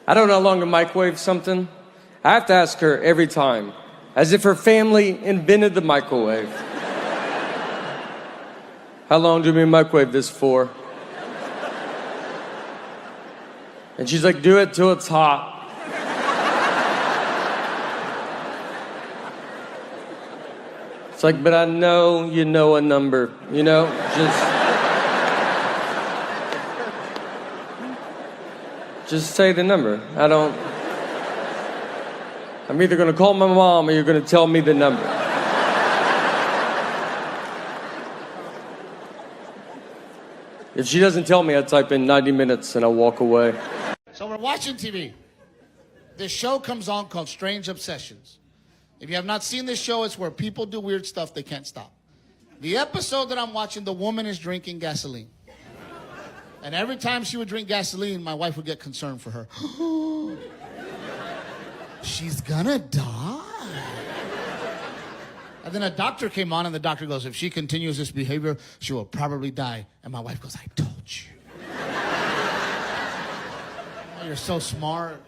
I don't know how long to microwave something. I have to ask her every time, as if her family invented the microwave. How long do we microwave this for? And she's like, do it till it's hot. It's like, but I know you know a number, you know? Just say the number. I'm either gonna call my mom or you're gonna tell me the number. If she doesn't tell me, I type in 90 minutes and I'll walk away. So we're watching TV. This show comes on called Strange Obsessions. If you have not seen this show, it's where people do weird stuff they can't stop. The episode that I'm watching, the woman is drinking gasoline. And every time she would drink gasoline, my wife would get concerned for her. She's gonna die. And then a doctor came on, and the doctor goes, if she continues this behavior, she will probably die. And my wife goes, I told you. Oh, you're so smart.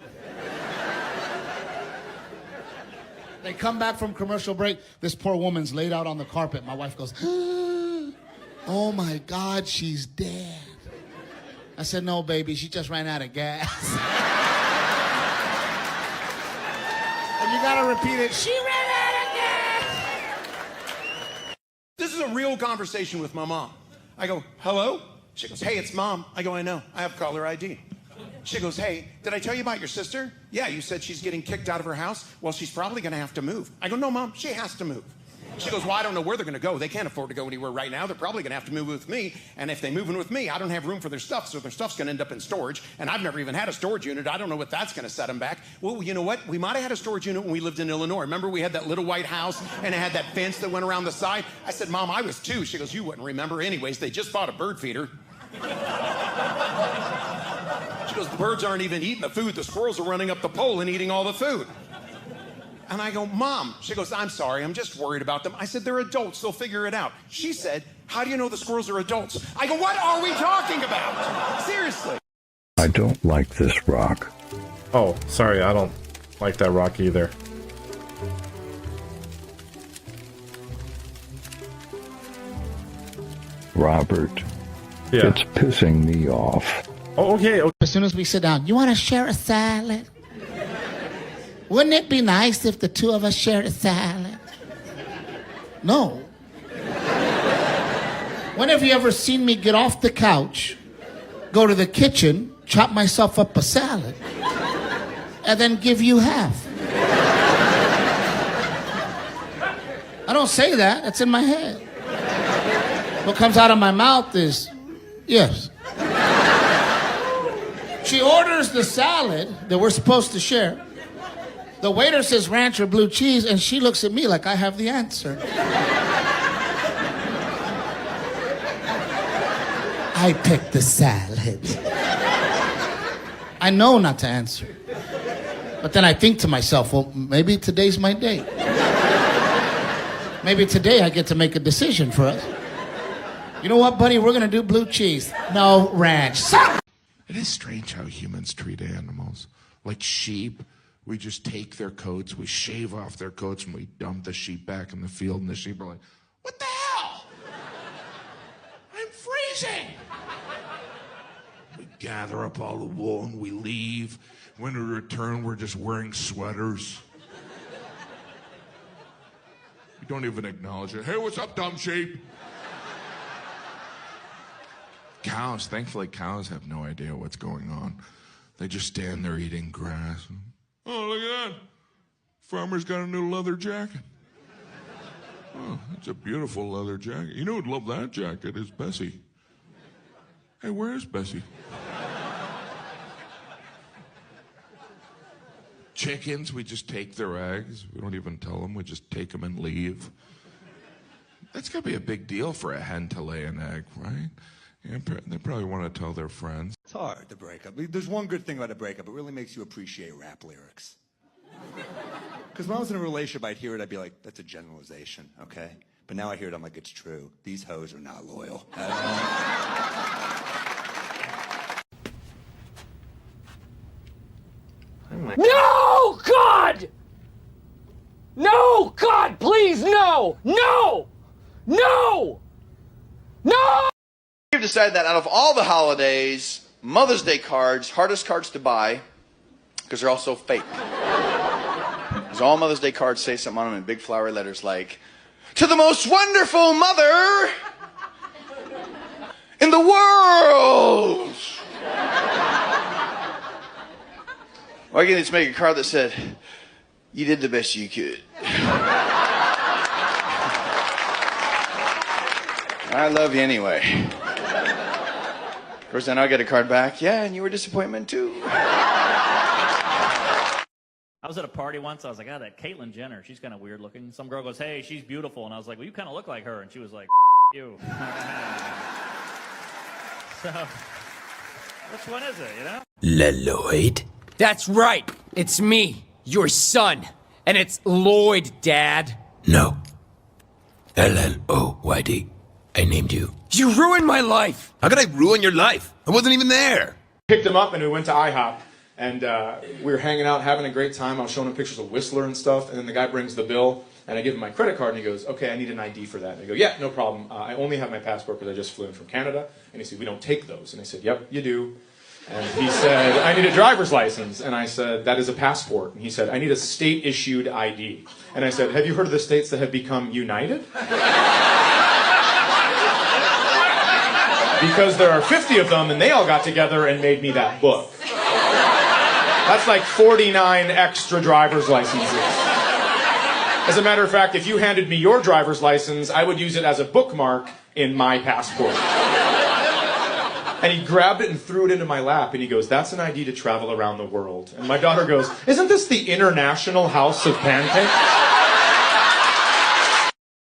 They come back from commercial break. This poor woman's laid out on the carpet. My wife goes, oh my God, she's dead. I said, no, baby, she just ran out of gas. And you gotta repeat it, she ran out of gas. This is a real conversation with my mom. I go, hello? She goes, hey, it's Mom. I go, I know, I have caller ID. She goes, hey, did I tell you about your sister? Yeah, you said she's getting kicked out of her house. Well, she's probably gonna have to move. I go, no, Mom, she has to move. She goes, well, I don't know where they're gonna go. They can't afford to go anywhere right now. They're probably gonna have to move with me. And if they move in with me, I don't have room for their stuff, so their stuff's gonna end up in storage. And I've never even had a storage unit. I don't know what that's gonna set them back. Well, you know what? We might have had a storage unit when we lived in Illinois. Remember we had that little white house and it had that fence that went around the side? I said, Mom, I was 2. She goes, you wouldn't remember. Anyways, they just bought a bird feeder. She goes, the birds aren't even eating the food. The squirrels are running up the pole and eating all the food. And I go, Mom. She goes, I'm sorry, I'm just worried about them. I said, they're adults, they'll figure it out. She said, how do you know the squirrels are adults? I go, what are we talking about? Seriously. I don't like this rock. Oh, sorry, I don't like that rock either. Robert, Yeah. it's pissing me off. Oh, okay. As soon as we sit down, you wanna share a salad? Wouldn't it be nice if the two of us shared a salad? No. When have you ever seen me get off the couch, go to the kitchen, chop myself up a salad, and then give you half? I don't say that. That's in my head. What comes out of my mouth is, yes. She orders the salad that we're supposed to share. The waiter says ranch or blue cheese, and she looks at me like I have the answer. I picked the salad. I know not to answer. But then I think to myself, well, maybe today's my day. Maybe today I get to make a decision for us. You know what, buddy? We're going to do blue cheese. No, ranch. It is strange how humans treat animals. Like sheep. We just take their coats, we shave off their coats, and we dump the sheep back in the field, and the sheep are like, what the hell? I'm freezing. We gather up all the wool and we leave. When we return, we're just wearing sweaters. We don't even acknowledge it. Hey, what's up, dumb sheep? Cows, thankfully cows have no idea what's going on. They just stand there eating grass. Oh, look at that. Farmer's got a new leather jacket. Oh, that's a beautiful leather jacket. You know who'd love that jacket is Bessie. Hey, where is Bessie? Chickens, we just take their eggs. We don't even tell them. We just take them and leave. That's got to be a big deal for a hen to lay an egg, right? Yeah, they probably want to tell their friends. It's hard to break up. There's one good thing about a breakup. It really makes you appreciate rap lyrics. Because when I was in a relationship, I'd hear it, I'd be like, that's a generalization, okay? But now I hear it, I'm like, it's true. These hoes are not loyal. No, God! No, God, please, no! No! No! No! We've decided that out of all the holidays, Mother's Day cards, hardest cards to buy, because they're all so fake. Because all Mother's Day cards say something on them in big flowery letters like, "To the most wonderful mother in the world." Or I can just make a card that said, "You did the best you could. I love you anyway." Of course, then I get a card back. "Yeah, and you were a disappointment too." I was at a party once. I was like, that Caitlyn Jenner, she's kind of weird looking. Some girl goes, "Hey, she's beautiful." And I was like, "Well, you kind of look like her." And she was like, "You." So, which one is it, you know? Lloyd? That's right. It's me, your son. And it's Lloyd, Dad. No. Lloyd. I named you. You ruined my life. How could I ruin your life? I wasn't even there. Picked him up and we went to IHOP. And we were hanging out, having a great time. I was showing him pictures of Whistler and stuff. And then the guy brings the bill. And I give him my credit card. And he goes, "Okay, I need an ID for that." And I go, "Yeah, no problem. I only have my passport because I just flew in from Canada." And he said, "We don't take those." And I said, "Yep, you do." And he said, "I need a driver's license." And I said, "That is a passport." And he said, "I need a state-issued ID." And I said, "Have you heard of the states that have become united? Because there are 50 of them, and they all got together and made me that book." That's like 49 extra driver's licenses. As a matter of fact, if you handed me your driver's license, I would use it as a bookmark in my passport. And he grabbed it and threw it into my lap, and he goes, "That's an ID to travel around the world." And my daughter goes, "Isn't this the International House of Pancakes?"